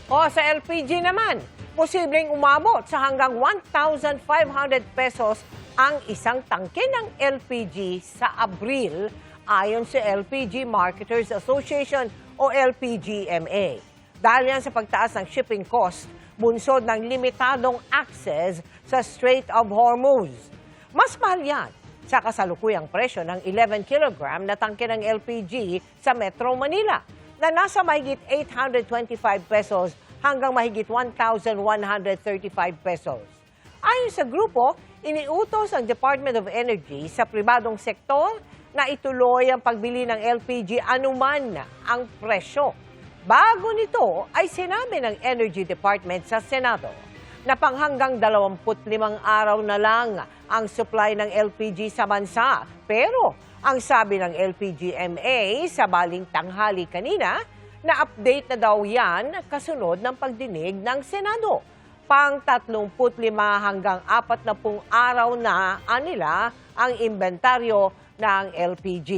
O sa LPG naman, posibleng umabot sa hanggang 1,500 pesos ang isang tangke ng LPG sa Abril ayon sa LPG Marketers Association o LPGMA. Dahil yan sa pagtaas ng shipping cost, bunsod ng limitadong access sa Strait of Hormuz. Mas mahal yan sa kasalukuyang presyo ng 11 kilogram na tangke ng LPG sa Metro Manila na nasa mahigit 825 pesos hanggang mahigit 1,135 pesos. Ayon sa grupo, iniutos ang Department of Energy sa pribadong sektor na ituloy ang pagbili ng LPG anuman ang presyo. Bago nito ay sinabi ng Energy Department sa Senado na panghanggang 25 araw na lang ang supply ng LPG sa bansa. Pero ang sabi ng LPGMA sa baling tanghali kanina, na update na daw yan kasunod ng pagdinig ng Senado. Pang 35 hanggang 40 araw na anila ang inventaryo ng LPG.